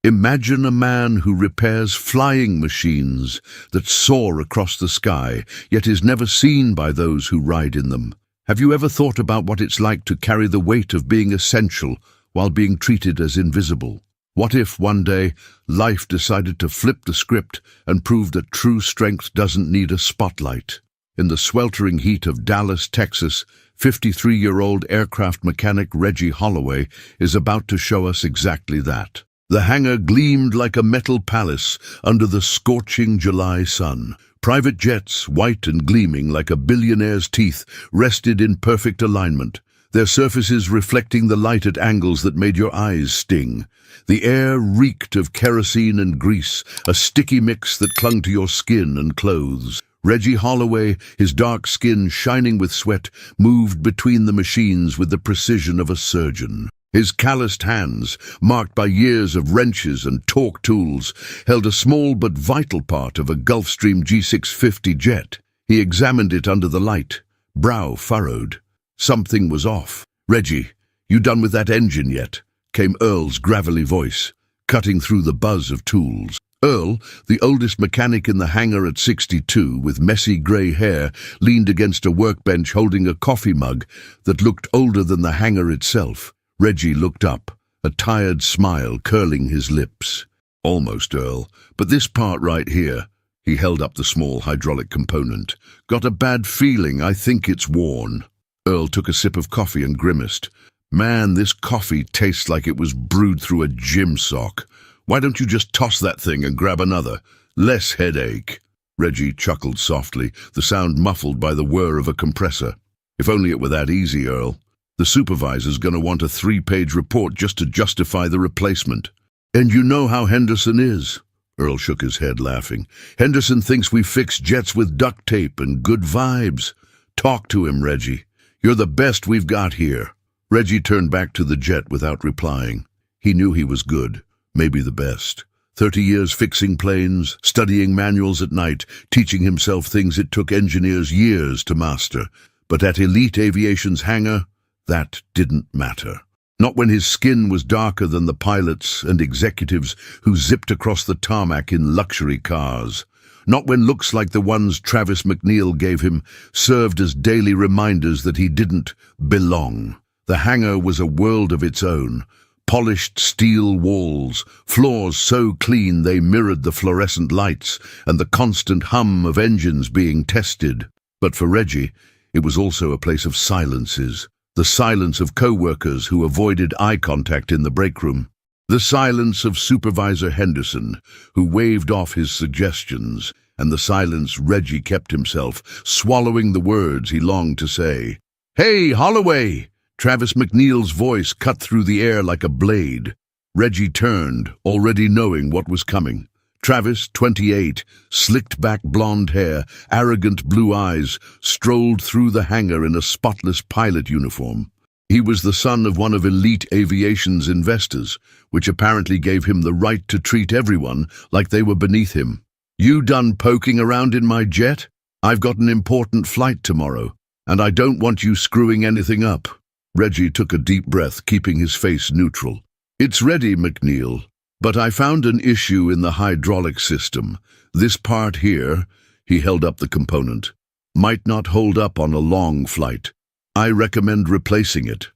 Imagine a man who repairs flying machines that soar across the sky, yet is never seen by those who ride in them. Have you ever thought about what it's like to carry the weight of being essential while being treated as invisible? What if one day life decided to flip the script and prove that true strength doesn't need a spotlight? In the sweltering heat of Dallas, Texas, 53-year-old aircraft mechanic Reggie Holloway is about to show us exactly that. The hangar gleamed like a metal palace under the scorching July sun. Private jets, white and gleaming like a billionaire's teeth, rested in perfect alignment, their surfaces reflecting the light at angles that made your eyes sting. The air reeked of kerosene and grease, a sticky mix that clung to your skin and clothes. Reggie Holloway, his dark skin shining with sweat, moved between the machines with the precision of a surgeon. His calloused hands, marked by years of wrenches and torque tools, held a small but vital part of a Gulfstream G650 jet. He examined it under the light, brow furrowed. Something was off. "Reggie, you done with that engine yet?" came Earl's gravelly voice, cutting through the buzz of tools. Earl, the oldest mechanic in the hangar at 62, with messy grey hair, leaned against a workbench holding a coffee mug that looked older than the hangar itself. Reggie looked up, a tired smile curling his lips. "Almost, Earl, but this part right here," he held up the small hydraulic component, "got a bad feeling. I think it's worn." Earl took a sip of coffee and grimaced. "Man, this coffee tastes like it was brewed through a gym sock. Why don't you just toss that thing and grab another? Less headache." Reggie chuckled softly, the sound muffled by the whir of a compressor. "If only it were that easy, Earl. The supervisor's going to want a 3-page report just to justify the replacement." "And you know how Henderson is." Earl shook his head, laughing. "Henderson thinks we fix jets with duct tape and good vibes. Talk to him, Reggie. You're the best we've got here." Reggie turned back to the jet without replying. He knew he was good, maybe the best. 30 years fixing planes, studying manuals at night, teaching himself things it took engineers years to master. But at Elite Aviation's hangar, that didn't matter. Not when his skin was darker than the pilots and executives who zipped across the tarmac in luxury cars. Not when looks like the ones Travis McNeil gave him served as daily reminders that he didn't belong. The hangar was a world of its own. Polished steel walls, floors so clean they mirrored the fluorescent lights and the constant hum of engines being tested. But for Reggie, it was also a place of silences. The silence of co-workers who avoided eye contact in the break room. The silence of Supervisor Henderson, who waved off his suggestions, and the silence Reggie kept himself, swallowing the words he longed to say. "Hey, Holloway!" Travis McNeil's voice cut through the air like a blade. Reggie turned, already knowing what was coming. Travis, 28, slicked back blonde hair, arrogant blue eyes, strolled through the hangar in a spotless pilot uniform. He was the son of one of Elite Aviation's investors, which apparently gave him the right to treat everyone like they were beneath him. "You done poking around in my jet? I've got an important flight tomorrow, and I don't want you screwing anything up." Reggie took a deep breath, keeping his face neutral. "It's ready, McNeil. But I found an issue in the hydraulic system. This part here," he held up the component, "might not hold up on a long flight. I recommend replacing it."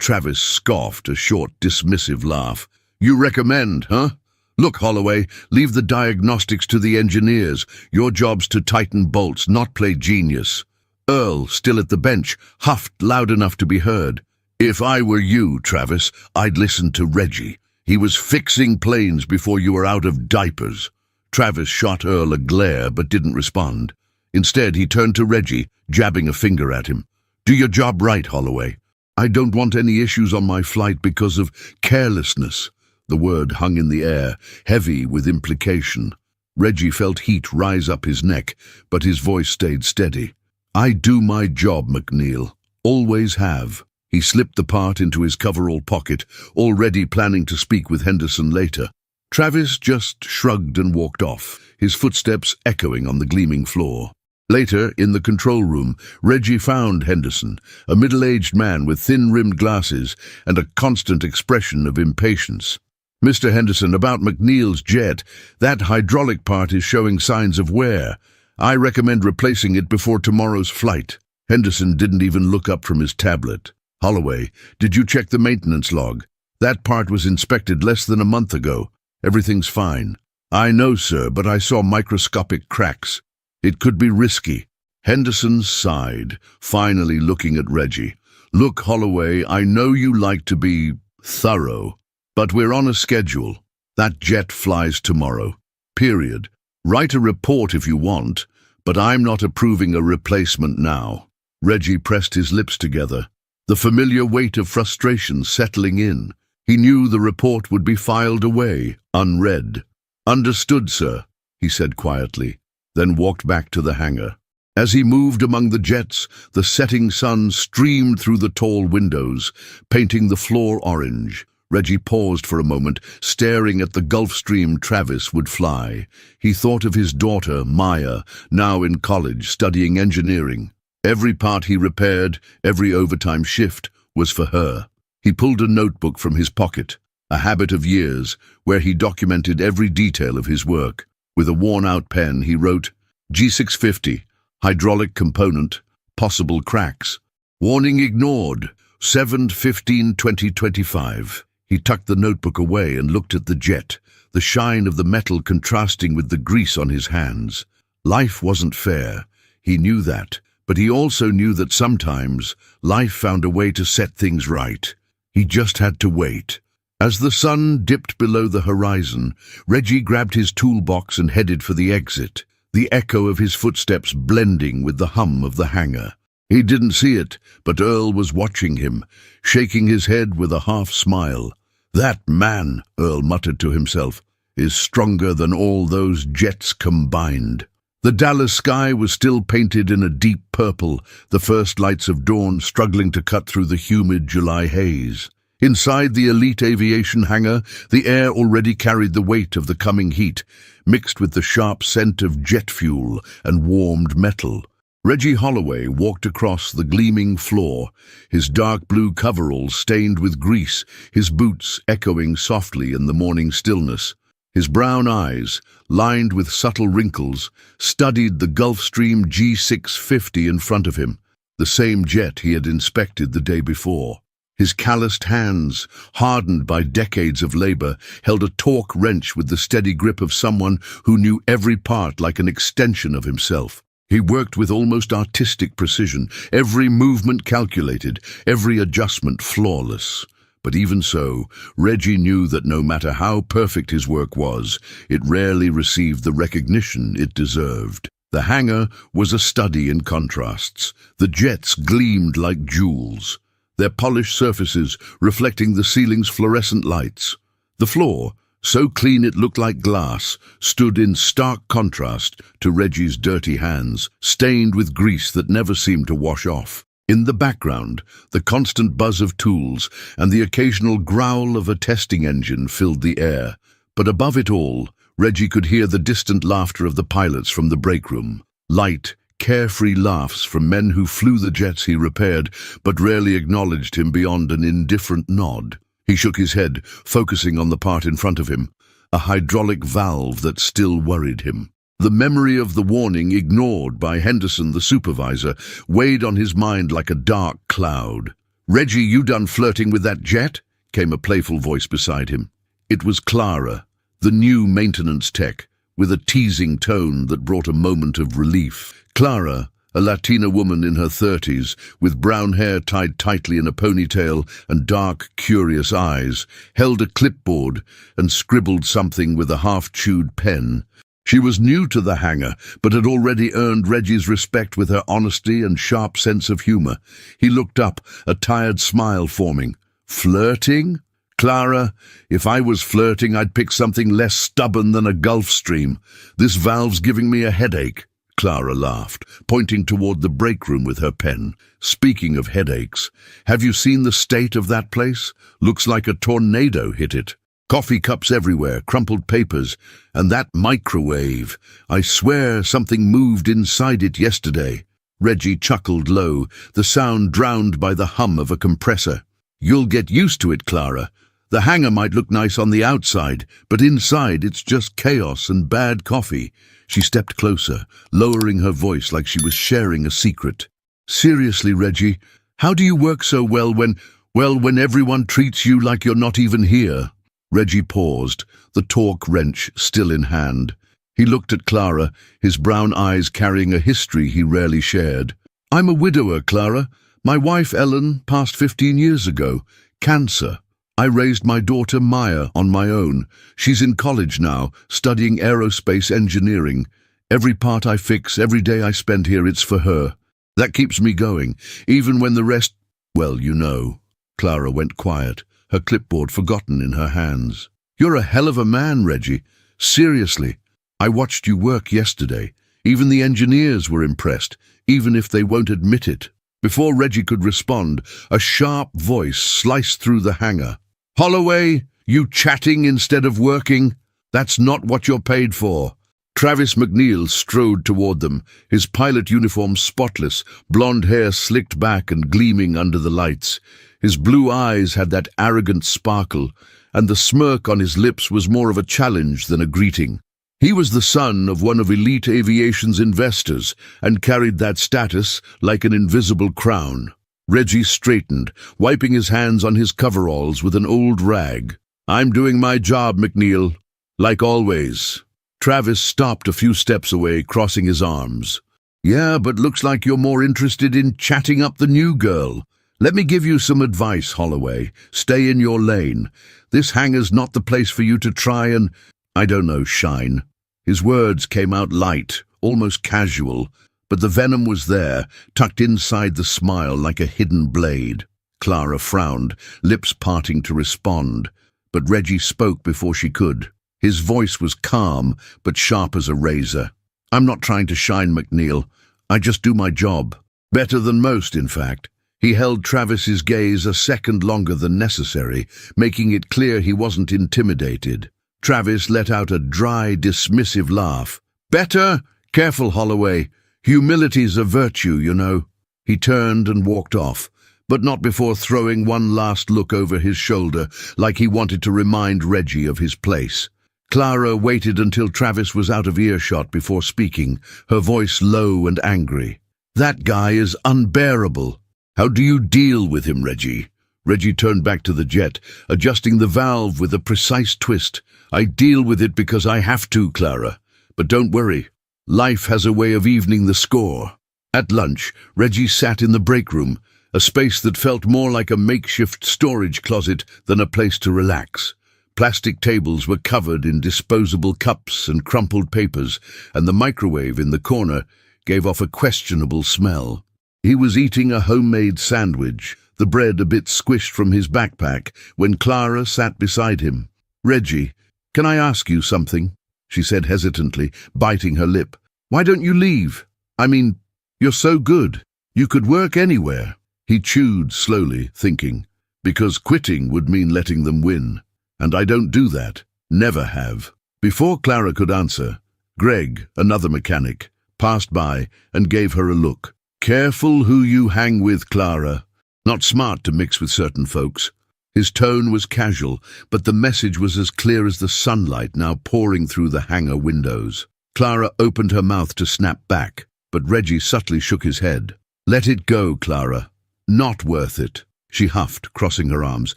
Travis scoffed, a short, dismissive laugh. "You recommend, huh? Look, Holloway, leave the diagnostics to the engineers. Your job's to tighten bolts, not play genius." Earl, still at the bench, huffed loud enough to be heard. "If I were you, Travis, I'd listen to Reggie. He was fixing planes before you were out of diapers." Travis shot Earl a glare but didn't respond. Instead, he turned to Reggie, jabbing a finger at him. "Do your job right, Holloway. I don't want any issues on my flight because of carelessness." The word hung in the air, heavy with implication. Reggie felt heat rise up his neck, but his voice stayed steady. "I do my job, McNeil. Always have." He slipped the part into his coverall pocket, already planning to speak with Henderson later. Travis just shrugged and walked off, his footsteps echoing on the gleaming floor. Later, in the control room, Reggie found Henderson, a middle-aged man with thin-rimmed glasses and a constant expression of impatience. Mr. Henderson, about McNeil's jet. That hydraulic part is showing signs of wear. I recommend replacing it before tomorrow's flight." Henderson didn't even look up from his tablet. "Holloway, did you check the maintenance log? That part was inspected less than a month ago. Everything's fine." "I know, sir, but I saw microscopic cracks. It could be risky." Henderson sighed, finally looking at Reggie. "Look, Holloway, I know you like to be thorough, but we're on a schedule. That jet flies tomorrow. Period. Write a report if you want, but I'm not approving a replacement now." Reggie pressed his lips together, the familiar weight of frustration settling in. He knew the report would be filed away, unread. "Understood, sir," he said quietly, then walked back to the hangar. As he moved among the jets, the setting sun streamed through the tall windows, painting the floor orange. Reggie paused for a moment, staring at the Gulfstream Travis would fly. He thought of his daughter, Maya, now in college, studying engineering. Every part he repaired, every overtime shift, was for her. He pulled a notebook from his pocket, a habit of years, where he documented every detail of his work. With a worn-out pen, he wrote, "G650, hydraulic component, possible cracks. Warning ignored, 7/15/2025. He tucked the notebook away and looked at the jet, the shine of the metal contrasting with the grease on his hands. Life wasn't fair. He knew that, but he also knew that sometimes life found a way to set things right. He just had to wait. As the sun dipped below the horizon, Reggie grabbed his toolbox and headed for the exit, the echo of his footsteps blending with the hum of the hangar. He didn't see it, but Earl was watching him, shaking his head with a half-smile. "That man," Earl muttered to himself, "is stronger than all those jets combined." The Dallas sky was still painted in a deep purple, the first lights of dawn struggling to cut through the humid July haze. Inside the elite aviation hangar, the air already carried the weight of the coming heat, mixed with the sharp scent of jet fuel and warmed metal. Reggie Holloway walked across the gleaming floor, his dark blue coveralls stained with grease, his boots echoing softly in the morning stillness. His brown eyes, lined with subtle wrinkles, studied the Gulfstream G650 in front of him, the same jet he had inspected the day before. His calloused hands, hardened by decades of labor, held a torque wrench with the steady grip of someone who knew every part like an extension of himself. He worked with almost artistic precision, every movement calculated, every adjustment flawless. But even so, Reggie knew that no matter how perfect his work was, it rarely received the recognition it deserved. The hangar was a study in contrasts. The jets gleamed like jewels, their polished surfaces reflecting the ceiling's fluorescent lights. The floor, so clean it looked like glass, stood in stark contrast to Reggie's dirty hands, stained with grease that never seemed to wash off. In the background, the constant buzz of tools and the occasional growl of a testing engine filled the air. But above it all, Reggie could hear the distant laughter of the pilots from the break room. Light, carefree laughs from men who flew the jets he repaired, but rarely acknowledged him beyond an indifferent nod. He shook his head, focusing on the part in front of him, a hydraulic valve that still worried him. The memory of the warning ignored by Henderson, the supervisor, weighed on his mind like a dark cloud. "Reggie, you done flirting with that jet?" came a playful voice beside him. It was Clara, the new maintenance tech, with a teasing tone that brought a moment of relief. Clara, a Latina woman in her 30s, with brown hair tied tightly in a ponytail and dark, curious eyes, held a clipboard and scribbled something with a half-chewed pen. She was new to the hangar, but had already earned Reggie's respect with her honesty and sharp sense of humor. He looked up, a tired smile forming. "Flirting? Clara, if I was flirting, I'd pick something less stubborn than a Gulfstream. This valve's giving me a headache." Clara laughed, pointing toward the break room with her pen. "Speaking of headaches, have you seen the state of that place? Looks like a tornado hit it. Coffee cups everywhere, crumpled papers, and that microwave. I swear something moved inside it yesterday." Reggie chuckled low, the sound drowned by the hum of a compressor. "You'll get used to it, Clara. The hangar might look nice on the outside, but inside it's just chaos and bad coffee. She stepped closer, lowering her voice like she was sharing a secret. Seriously, Reggie, how do you work so well when everyone treats you like you're not even here? Reggie paused, the torque wrench still in hand. He looked at Clara, his brown eyes carrying a history he rarely shared. I'm a widower, Clara. My wife, Ellen, passed 15 years ago. Cancer. I raised my daughter, Maya, on my own. She's in college now, studying aerospace engineering. Every part I fix, every day I spend here, it's for her. That keeps me going, even when the rest... Well, you know. Clara went quiet, her clipboard forgotten in her hands. You're a hell of a man, Reggie. Seriously. I watched you work yesterday. Even the engineers were impressed, even if they won't admit it. Before Reggie could respond, a sharp voice sliced through the hangar. Holloway, you chatting instead of working? That's not what you're paid for. Travis McNeil strode toward them, his pilot uniform spotless, blonde hair slicked back and gleaming under the lights. His blue eyes had that arrogant sparkle, and the smirk on his lips was more of a challenge than a greeting. He was the son of one of Elite Aviation's investors and carried that status like an invisible crown. Reggie straightened, wiping his hands on his coveralls with an old rag. I'm doing my job, McNeil. Like always. Travis stopped a few steps away, crossing his arms. Yeah, but looks like you're more interested in chatting up the new girl. Let me give you some advice, Holloway. Stay in your lane. This hangar's not the place for you to try and, I don't know, shine. His words came out light, almost casual, but the venom was there, tucked inside the smile like a hidden blade. Clara frowned, lips parting to respond, but Reggie spoke before she could. His voice was calm, but sharp as a razor. I'm not trying to shine, McNeil. I just do my job. Better than most, in fact. He held Travis's gaze a second longer than necessary, making it clear he wasn't intimidated. Travis let out a dry, dismissive laugh. Better? Careful, Holloway. Humility's a virtue, you know. He turned and walked off, but not before throwing one last look over his shoulder, like he wanted to remind Reggie of his place. Clara waited until Travis was out of earshot before speaking, her voice low and angry. That guy is unbearable. How do you deal with him, Reggie? Reggie turned back to the jet, adjusting the valve with a precise twist. I deal with it because I have to, Clara. But don't worry. Life has a way of evening the score. At lunch, Reggie sat in the break room, a space that felt more like a makeshift storage closet than a place to relax. Plastic tables were covered in disposable cups and crumpled papers, and the microwave in the corner gave off a questionable smell. He was eating a homemade sandwich, the bread a bit squished from his backpack, when Clara sat beside him. Reggie, can I ask you something? She said hesitantly, biting her lip. Why don't you leave? I mean, you're so good. You could work anywhere. He chewed slowly, thinking, because quitting would mean letting them win. And I don't do that. Never have. Before Clara could answer, Greg, another mechanic, passed by and gave her a look. Careful who you hang with, Clara. Not smart to mix with certain folks. His tone was casual, but the message was as clear as the sunlight now pouring through the hangar windows. Clara opened her mouth to snap back, but Reggie subtly shook his head. Let it go, Clara. Not worth it. She huffed, crossing her arms.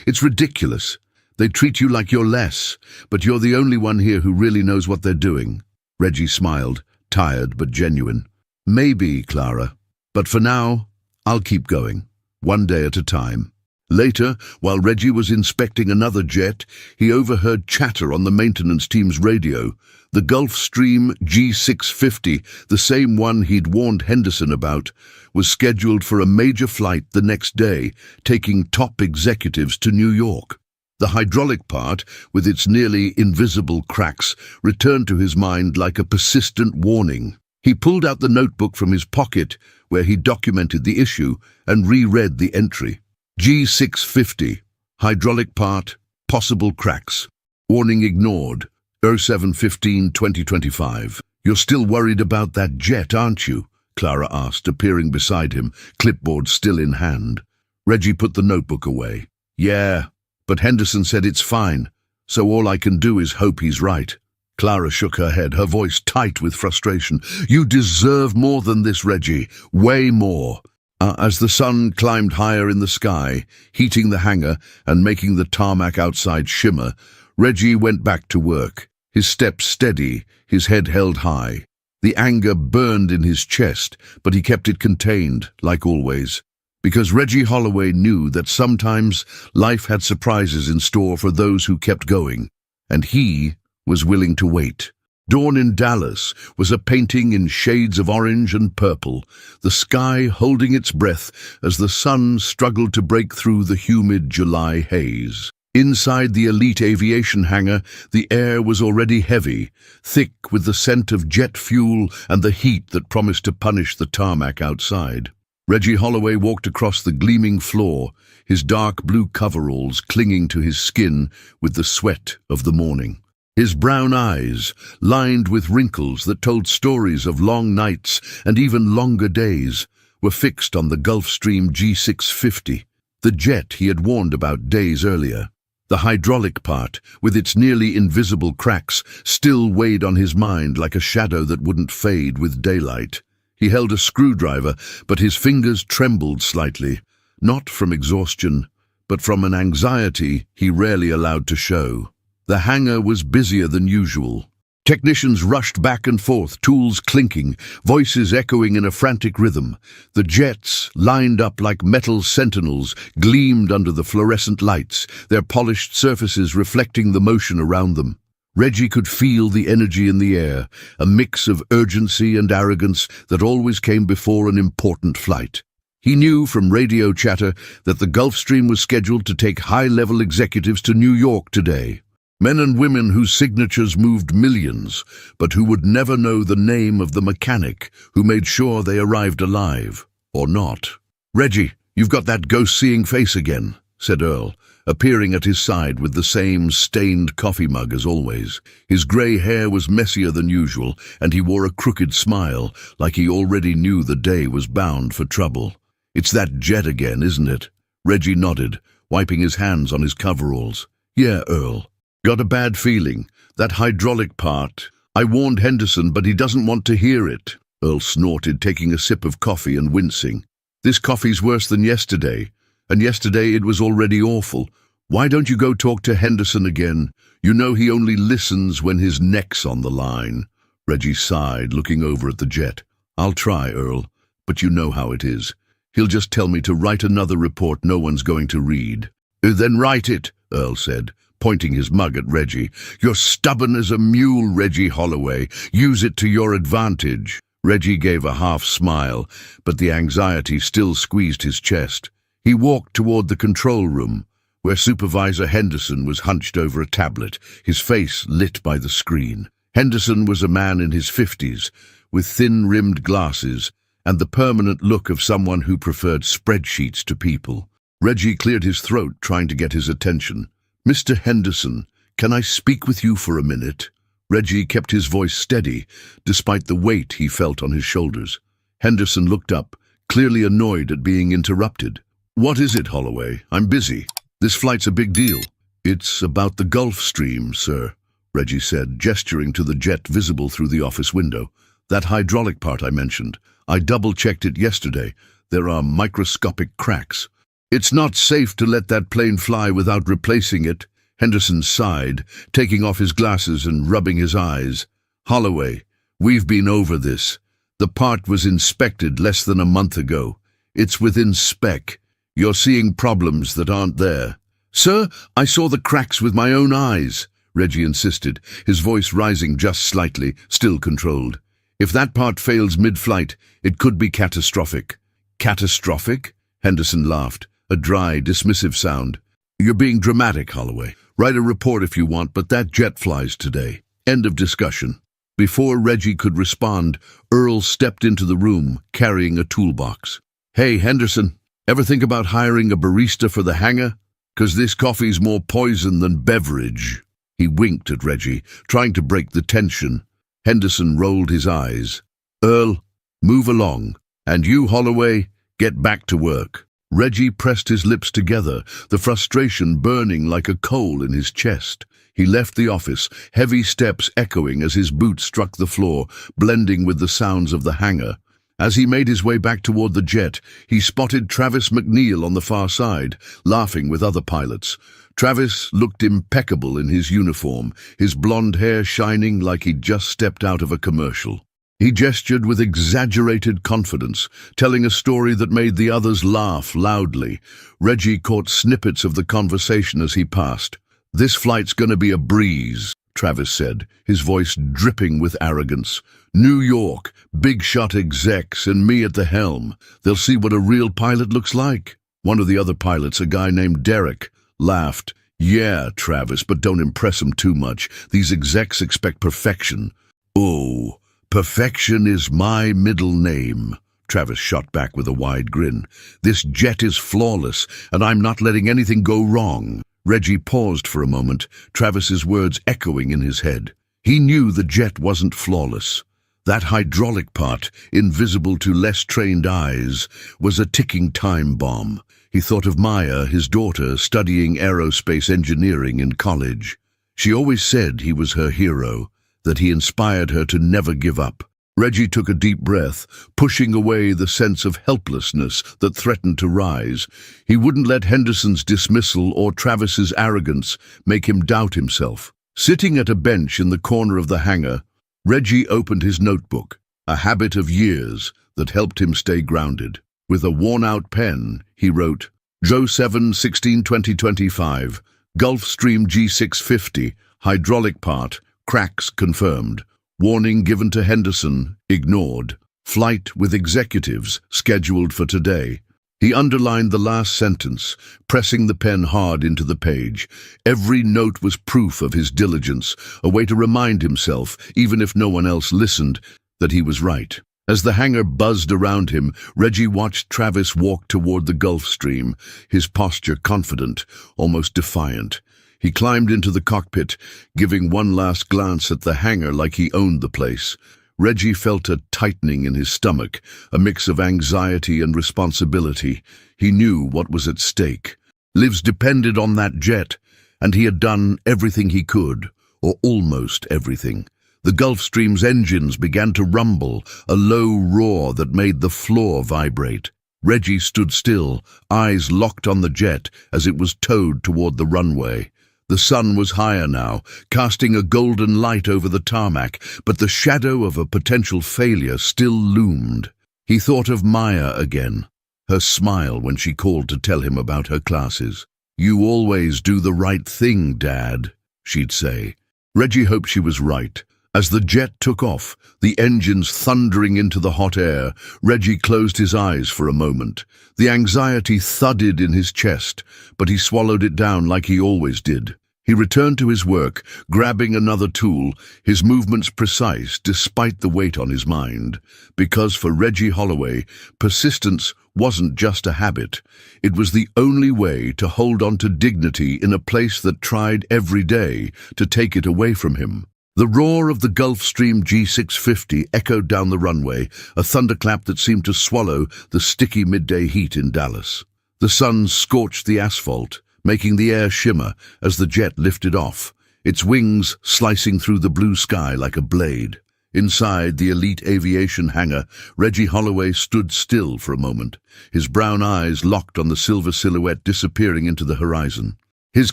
It's ridiculous. They treat you like you're less, but you're the only one here who really knows what they're doing. Reggie smiled, tired but genuine. Maybe, Clara. But for now, I'll keep going, one day at a time. Later, while Reggie was inspecting another jet, he overheard chatter on the maintenance team's radio. The Gulfstream G650, the same one he'd warned Henderson about, was scheduled for a major flight the next day, taking top executives to New York. The hydraulic part, with its nearly invisible cracks, returned to his mind like a persistent warning. He pulled out the notebook from his pocket, where he documented the issue, and reread the entry. G650, hydraulic part, possible cracks. Warning ignored, 07-15-2025. You're still worried about that jet, aren't you? Clara asked, appearing beside him, clipboard still in hand. Reggie put the notebook away. Yeah, but Henderson said it's fine, so all I can do is hope he's right. Clara shook her head, her voice tight with frustration. You deserve more than this, Reggie. Way more. As the sun climbed higher in the sky, heating the hangar and making the tarmac outside shimmer, Reggie went back to work, his steps steady, his head held high. The anger burned in his chest, but he kept it contained, like always, because Reggie Holloway knew that sometimes life had surprises in store for those who kept going, and he was willing to wait. Dawn in Dallas was a painting in shades of orange and purple, the sky holding its breath as the sun struggled to break through the humid July haze. Inside the elite aviation hangar, the air was already heavy, thick with the scent of jet fuel and the heat that promised to punish the tarmac outside. Reggie Holloway walked across the gleaming floor, his dark blue coveralls clinging to his skin with the sweat of the morning. His brown eyes, lined with wrinkles that told stories of long nights and even longer days, were fixed on the Gulfstream G650, the jet he had warned about days earlier. The hydraulic part, with its nearly invisible cracks, still weighed on his mind like a shadow that wouldn't fade with daylight. He held a screwdriver, but his fingers trembled slightly, not from exhaustion, but from an anxiety he rarely allowed to show. The hangar was busier than usual. Technicians rushed back and forth, tools clinking, voices echoing in a frantic rhythm. The jets, lined up like metal sentinels, gleamed under the fluorescent lights, their polished surfaces reflecting the motion around them. Reggie could feel the energy in the air, a mix of urgency and arrogance that always came before an important flight. He knew from radio chatter that the Gulfstream was scheduled to take high-level executives to New York today. Men and women whose signatures moved millions, but who would never know the name of the mechanic who made sure they arrived alive, or not. Reggie, you've got that ghost-seeing face again, said Earl, appearing at his side with the same stained coffee mug as always. His grey hair was messier than usual, and he wore a crooked smile, like he already knew the day was bound for trouble. It's that jet again, isn't it? Reggie nodded, wiping his hands on his coveralls. Yeah, Earl. Got a bad feeling. That hydraulic part. I warned Henderson, but he doesn't want to hear it. Earl snorted, taking a sip of coffee and wincing. This coffee's worse than yesterday, and yesterday it was already awful. Why don't you go talk to Henderson again? You know he only listens when his neck's on the line. Reggie sighed, looking over at the jet. I'll try, Earl, but you know how it is. He'll just tell me to write another report no one's going to read. Then write it, Earl said, pointing his mug at Reggie. You're stubborn as a mule, Reggie Holloway. Use it to your advantage. Reggie gave a half smile, but the anxiety still squeezed his chest. He walked toward the control room, where Supervisor Henderson was hunched over a tablet, his face lit by the screen. Henderson was a man in his 50s, with thin-rimmed glasses and the permanent look of someone who preferred spreadsheets to people. Reggie cleared his throat, trying to get his attention. Mr. Henderson, can I speak with you for a minute? Reggie kept his voice steady, despite the weight he felt on his shoulders. Henderson looked up, clearly annoyed at being interrupted. What is it, Holloway? I'm busy. This flight's a big deal. It's about the Gulfstream, sir, Reggie said, gesturing to the jet visible through the office window. That hydraulic part I mentioned. I double-checked it yesterday. There are microscopic cracks. It's not safe to let that plane fly without replacing it, Henderson sighed, taking off his glasses and rubbing his eyes. Holloway, we've been over this. The part was inspected less than a month ago. It's within spec. You're seeing problems that aren't there. Sir, I saw the cracks with my own eyes, Reggie insisted, his voice rising just slightly, still controlled. If that part fails mid-flight, it could be catastrophic. Catastrophic? Henderson laughed. A dry, dismissive sound. You're being dramatic, Holloway. Write a report if you want, but that jet flies today. End of discussion. Before Reggie could respond, Earl stepped into the room, carrying a toolbox. Hey, Henderson, ever think about hiring a barista for the hangar? 'Cause this coffee's more poison than beverage. He winked at Reggie, trying to break the tension. Henderson rolled his eyes. Earl, move along. And you, Holloway, get back to work. Reggie pressed his lips together, the frustration burning like a coal in his chest. He left the office, heavy steps echoing as his boots struck the floor, blending with the sounds of the hangar. As he made his way back toward the jet, he spotted Travis McNeil on the far side, laughing with other pilots. Travis looked impeccable in his uniform, his blonde hair shining like he'd just stepped out of a commercial. He gestured with exaggerated confidence, telling a story that made the others laugh loudly. Reggie caught snippets of the conversation as he passed. "This flight's gonna be a breeze," Travis said, his voice dripping with arrogance. "New York, big shot execs, and me at the helm. They'll see what a real pilot looks like." One of the other pilots, a guy named Derek, laughed. "Yeah, Travis, but don't impress them too much. These execs expect perfection." "Oh, perfection is my middle name," Travis shot back with a wide grin. "This jet is flawless, and I'm not letting anything go wrong." Reggie paused for a moment, Travis's words echoing in his head. He knew the jet wasn't flawless. That hydraulic part, invisible to less trained eyes, was a ticking time bomb. He thought of Maya, his daughter, studying aerospace engineering in college. She always said he was her hero, that he inspired her to never give up. Reggie took a deep breath, pushing away the sense of helplessness that threatened to rise. He wouldn't let Henderson's dismissal or Travis's arrogance make him doubt himself. Sitting at a bench in the corner of the hangar, Reggie opened his notebook, a habit of years that helped him stay grounded. With a worn-out pen, he wrote, "Joe 7/16/2025, Gulfstream G650, hydraulic part, cracks confirmed. Warning given to Henderson, ignored. Flight with executives, scheduled for today." He underlined the last sentence, pressing the pen hard into the page. Every note was proof of his diligence, a way to remind himself, even if no one else listened, that he was right. As the hangar buzzed around him, Reggie watched Travis walk toward the Gulfstream, his posture confident, almost defiant. He climbed into the cockpit, giving one last glance at the hangar like he owned the place. Reggie felt a tightening in his stomach, a mix of anxiety and responsibility. He knew what was at stake. Lives depended on that jet, and he had done everything he could, or almost everything. The Gulfstream's engines began to rumble, a low roar that made the floor vibrate. Reggie stood still, eyes locked on the jet as it was towed toward the runway. The sun was higher now, casting a golden light over the tarmac, but the shadow of a potential failure still loomed. He thought of Maya again, her smile when she called to tell him about her classes. "You always do the right thing, Dad," she'd say. Reggie hoped she was right. As the jet took off, the engines thundering into the hot air, Reggie closed his eyes for a moment. The anxiety thudded in his chest, but he swallowed it down like he always did. He returned to his work, grabbing another tool, his movements precise despite the weight on his mind. Because for Reggie Holloway, persistence wasn't just a habit. It was the only way to hold on to dignity in a place that tried every day to take it away from him. The roar of the Gulfstream G650 echoed down the runway, a thunderclap that seemed to swallow the sticky midday heat in Dallas. The sun scorched the asphalt, making the air shimmer as the jet lifted off, its wings slicing through the blue sky like a blade. Inside the elite aviation hangar, Reggie Holloway stood still for a moment, his brown eyes locked on the silver silhouette disappearing into the horizon. His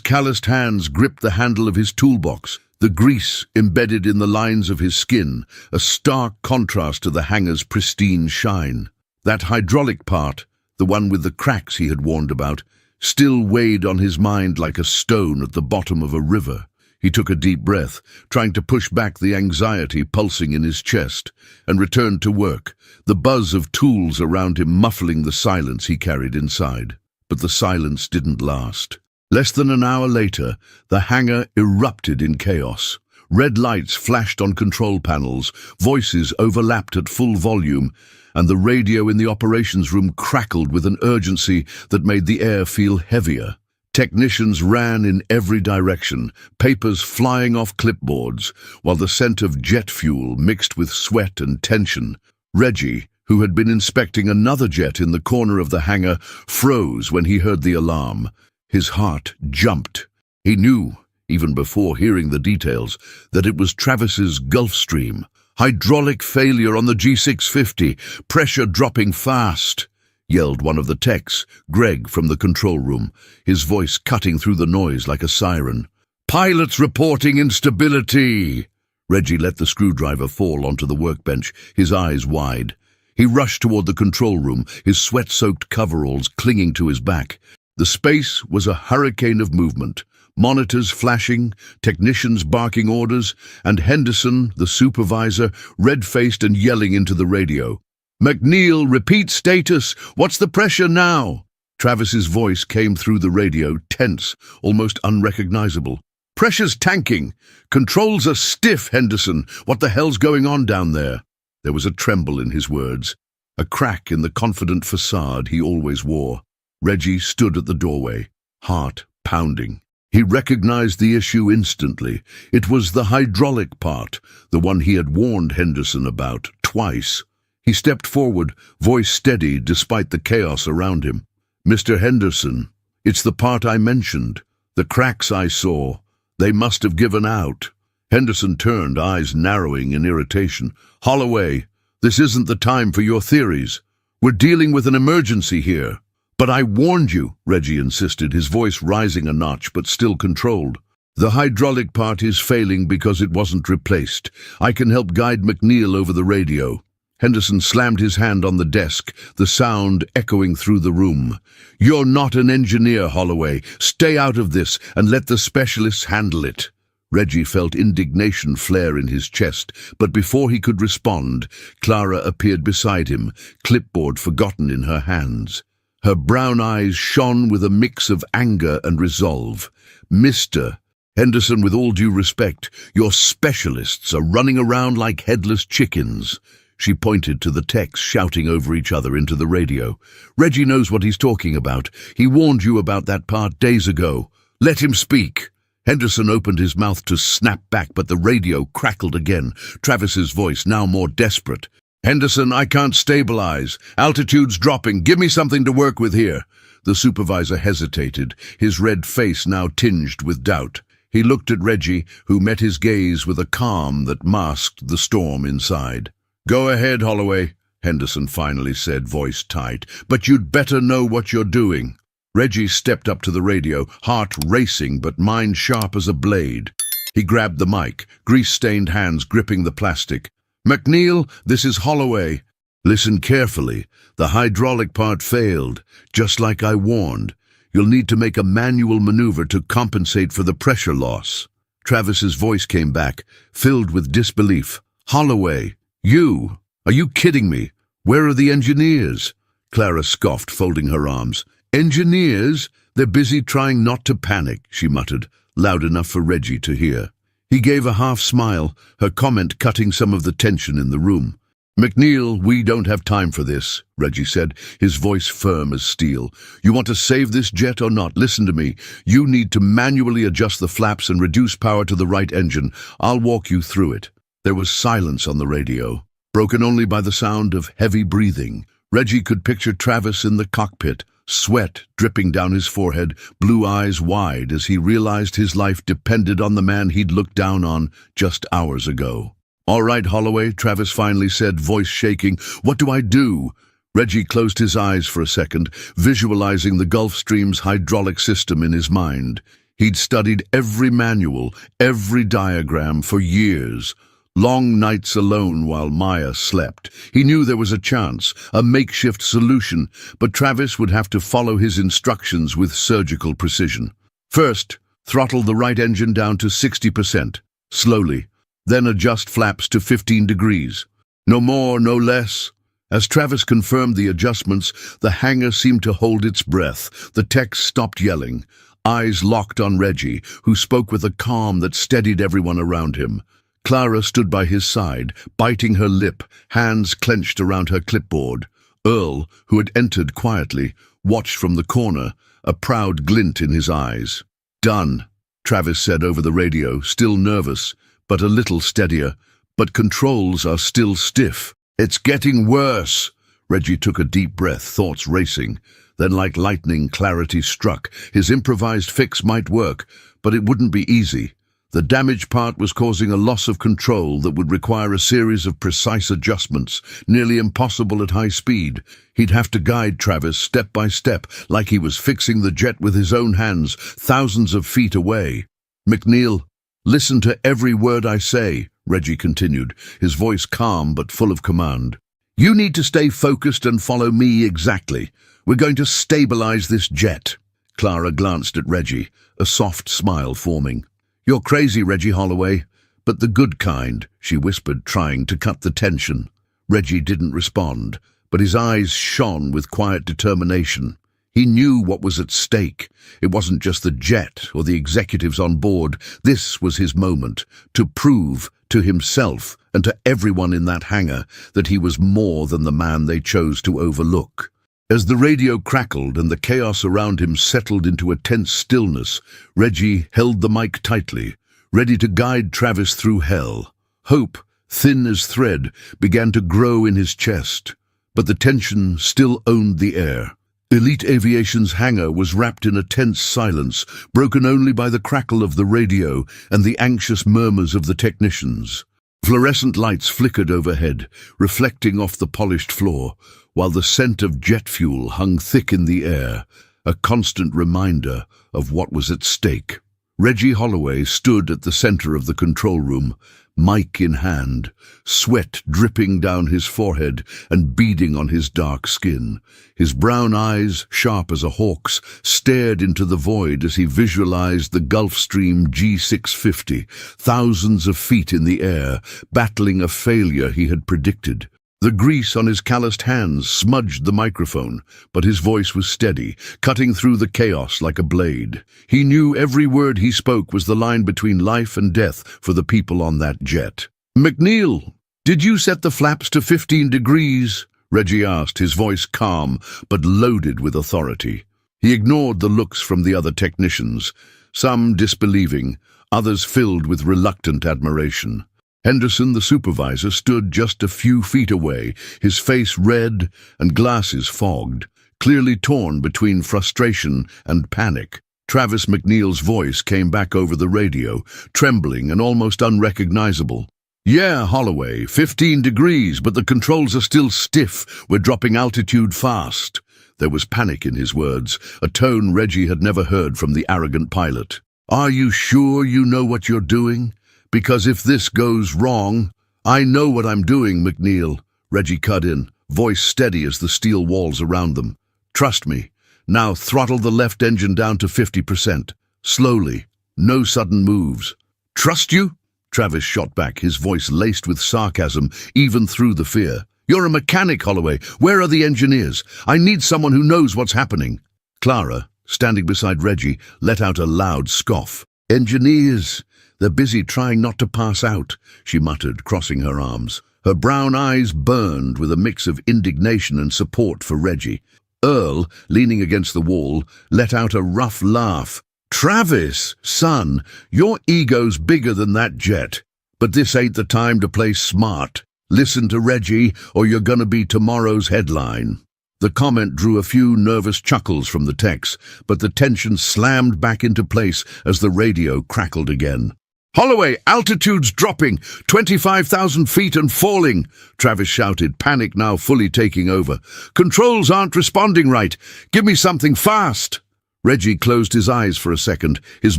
calloused hands gripped the handle of his toolbox, the grease embedded in the lines of his skin, a stark contrast to the hangar's pristine shine. That hydraulic part, the one with the cracks he had warned about, still weighed on his mind like a stone at the bottom of a river. He took a deep breath, trying to push back the anxiety pulsing in his chest, and returned to work, the buzz of tools around him muffling the silence he carried inside. But the silence didn't last. Less than an hour later, the hangar erupted in chaos. Red lights flashed on control panels, voices overlapped at full volume, and the radio in the operations room crackled with an urgency that made the air feel heavier. Technicians ran in every direction, papers flying off clipboards, while the scent of jet fuel mixed with sweat and tension. Reggie, who had been inspecting another jet in the corner of the hangar, froze when he heard the alarm. His heart jumped. He knew, even before hearing the details, that it was Travis's Gulfstream. "Hydraulic failure on the G650, pressure dropping fast," yelled one of the techs, Greg, from the control room, his voice cutting through the noise like a siren. "Pilots reporting instability." Reggie let the screwdriver fall onto the workbench, his eyes wide. He rushed toward the control room, his sweat-soaked coveralls clinging to his back. The space was a hurricane of movement. Monitors flashing, technicians barking orders, and Henderson, the supervisor, red-faced and yelling into the radio. "McNeil, repeat status. What's the pressure now?" Travis's voice came through the radio, tense, almost unrecognizable. "Pressure's tanking. Controls are stiff, Henderson. What the hell's going on down there?" There was a tremble in his words, a crack in the confident facade he always wore. Reggie stood at the doorway, heart pounding. He recognized the issue instantly. It was the hydraulic part, the one he had warned Henderson about twice. He stepped forward, voice steady despite the chaos around him. "Mr. Henderson, it's the part I mentioned. The cracks I saw. They must have given out." Henderson turned, eyes narrowing in irritation. "Holloway, this isn't the time for your theories. We're dealing with an emergency here." "But I warned you," Reggie insisted, his voice rising a notch but still controlled. "The hydraulic part is failing because it wasn't replaced. I can help guide McNeil over the radio." Henderson slammed his hand on the desk, the sound echoing through the room. "You're not an engineer, Holloway. Stay out of this and let the specialists handle it." Reggie felt indignation flare in his chest, but before he could respond, Clara appeared beside him, clipboard forgotten in her hands. Her brown eyes shone with a mix of anger and resolve. "Mr. Henderson, with all due respect, your specialists are running around like headless chickens." She pointed to the techs shouting over each other into the radio. "Reggie knows what he's talking about. He warned you about that part days ago. Let him speak." Henderson opened his mouth to snap back, but the radio crackled again, Travis's voice now more desperate. "Henderson, I can't stabilize. Altitude's dropping. Give me something to work with here." The supervisor hesitated, his red face now tinged with doubt. He looked at Reggie, who met his gaze with a calm that masked the storm inside. "Go ahead, Holloway," Henderson finally said, voice tight, "but you'd better know what you're doing." Reggie stepped up to the radio, heart racing but mind sharp as a blade. He grabbed the mic, grease-stained hands gripping the plastic. "McNeil, this is Holloway. Listen carefully. The hydraulic part failed, just like I warned. You'll need to make a manual maneuver to compensate for the pressure loss." Travis's voice came back, filled with disbelief. "Holloway, you? Are you kidding me? Where are the engineers?" Clara scoffed, folding her arms. "Engineers? They're busy trying not to panic," she muttered, loud enough for Reggie to hear. He gave a half-smile, her comment cutting some of the tension in the room. "McNeil, we don't have time for this," Reggie said, his voice firm as steel. "You want to save this jet or not? Listen to me. You need to manually adjust the flaps and reduce power to the right engine. I'll walk you through it." There was silence on the radio, broken only by the sound of heavy breathing. Reggie could picture Travis in the cockpit, sweat dripping down his forehead, blue eyes wide as he realized his life depended on the man he'd looked down on just hours ago. "All right, Holloway," Travis finally said, voice shaking. "What do I do?" Reggie closed his eyes for a second, visualizing the Gulfstream's hydraulic system in his mind. He'd studied every manual, every diagram for years. Long nights alone while Maya slept. He knew there was a chance, a makeshift solution, but Travis would have to follow his instructions with surgical precision. First, throttle the right engine down to 60%, slowly, then adjust flaps to 15 degrees. No more, no less. As Travis confirmed the adjustments, the hangar seemed to hold its breath. The techs stopped yelling, eyes locked on Reggie, who spoke with a calm that steadied everyone around him. Clara stood by his side, biting her lip, hands clenched around her clipboard. Earl, who had entered quietly, watched from the corner, a proud glint in his eyes. "Done," Travis said over the radio, still nervous, but a little steadier. "But controls are still stiff." "It's getting worse," Reggie took a deep breath, thoughts racing. Then, like lightning, clarity struck. His improvised fix might work, but it wouldn't be easy. The damaged part was causing a loss of control that would require a series of precise adjustments, nearly impossible at high speed. He'd have to guide Travis step by step, like he was fixing the jet with his own hands, thousands of feet away. "McNeil, listen to every word I say," Reggie continued, his voice calm but full of command. "You need to stay focused and follow me exactly. We're going to stabilize this jet." Clara glanced at Reggie, a soft smile forming. "You're crazy, Reggie Holloway, but the good kind," she whispered, trying to cut the tension. Reggie didn't respond, but his eyes shone with quiet determination. He knew what was at stake. It wasn't just the jet or the executives on board. This was his moment, to prove to himself and to everyone in that hangar that he was more than the man they chose to overlook. As the radio crackled and the chaos around him settled into a tense stillness, Reggie held the mic tightly, ready to guide Travis through hell. Hope, thin as thread, began to grow in his chest, but the tension still owned the air. Elite Aviation's hangar was wrapped in a tense silence, broken only by the crackle of the radio and the anxious murmurs of the technicians. Fluorescent lights flickered overhead, reflecting off the polished floor, while the scent of jet fuel hung thick in the air, a constant reminder of what was at stake. Reggie Holloway stood at the center of the control room, mic in hand, sweat dripping down his forehead and beading on his dark skin. His brown eyes, sharp as a hawk's, stared into the void as he visualized the Gulfstream G650, thousands of feet in the air, battling a failure he had predicted. The grease on his calloused hands smudged the microphone, but his voice was steady, cutting through the chaos like a blade. He knew every word he spoke was the line between life and death for the people on that jet. "McNeil, did you set the flaps to 15 degrees? Reggie asked, his voice calm but loaded with authority. He ignored the looks from the other technicians, some disbelieving, others filled with reluctant admiration. Henderson, the supervisor, stood just a few feet away, his face red and glasses fogged, clearly torn between frustration and panic. Travis McNeil's voice came back over the radio, trembling and almost unrecognizable. "Yeah, Holloway, 15 degrees, but the controls are still stiff. We're dropping altitude fast." There was panic in his words, a tone Reggie had never heard from the arrogant pilot. "Are you sure you know what you're doing? Because if this goes wrong—" "I know what I'm doing, McNeil," Reggie cut in, voice steady as the steel walls around them. "Trust me. Now throttle the left engine down to 50%. Slowly. No sudden moves." "Trust you?" Travis shot back, his voice laced with sarcasm, even through the fear. "You're a mechanic, Holloway. Where are the engineers? I need someone who knows what's happening." Clara, standing beside Reggie, let out a loud scoff. "Engineers? They're busy trying not to pass out," she muttered, crossing her arms. Her brown eyes burned with a mix of indignation and support for Reggie. Earl, leaning against the wall, let out a rough laugh. "Travis, son, your ego's bigger than that jet. But this ain't the time to play smart. Listen to Reggie, or you're gonna be tomorrow's headline." The comment drew a few nervous chuckles from the techs, but the tension slammed back into place as the radio crackled again. "Holloway, altitude's dropping, 25,000 feet and falling," Travis shouted, panic now fully taking over. "Controls aren't responding right. Give me something fast." Reggie closed his eyes for a second, his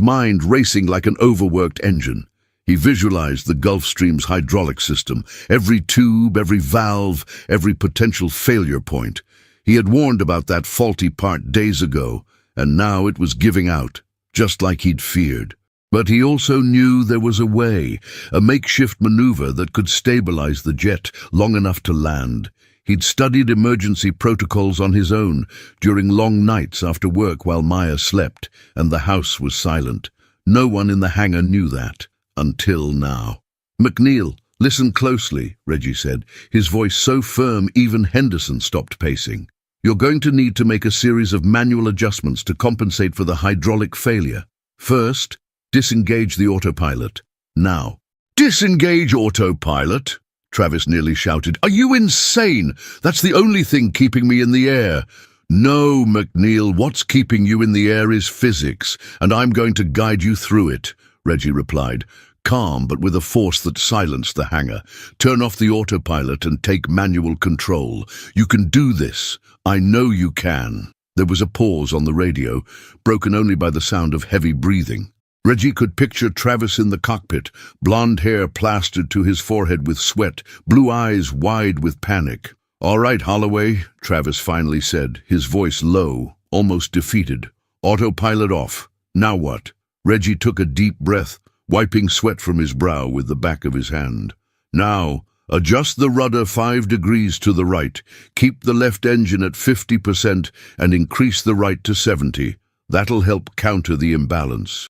mind racing like an overworked engine. He visualized the Gulfstream's hydraulic system, every tube, every valve, every potential failure point. He had warned about that faulty part days ago, and now it was giving out, just like he'd feared. But he also knew there was a way, a makeshift maneuver that could stabilize the jet long enough to land. He'd studied emergency protocols on his own during long nights after work while Maya slept and the house was silent. No one in the hangar knew that, until now. "McNeil, listen closely," Reggie said, his voice so firm even Henderson stopped pacing. "You're going to need to make a series of manual adjustments to compensate for the hydraulic failure. First, disengage the autopilot. Now." "Disengage autopilot?" Travis nearly shouted. "Are you insane? That's the only thing keeping me in the air." "No, McNeil, what's keeping you in the air is physics, and I'm going to guide you through it," Reggie replied, calm but with a force that silenced the hangar. "Turn off the autopilot and take manual control. You can do this. I know you can." There was a pause on the radio, broken only by the sound of heavy breathing. Reggie could picture Travis in the cockpit, blonde hair plastered to his forehead with sweat, blue eyes wide with panic. "All right, Holloway," Travis finally said, his voice low, almost defeated. "Autopilot off. Now what?" Reggie took a deep breath, wiping sweat from his brow with the back of his hand. "Now, adjust the rudder 5 degrees to the right. Keep the left engine at 50% and increase the right to 70. That'll help counter the imbalance."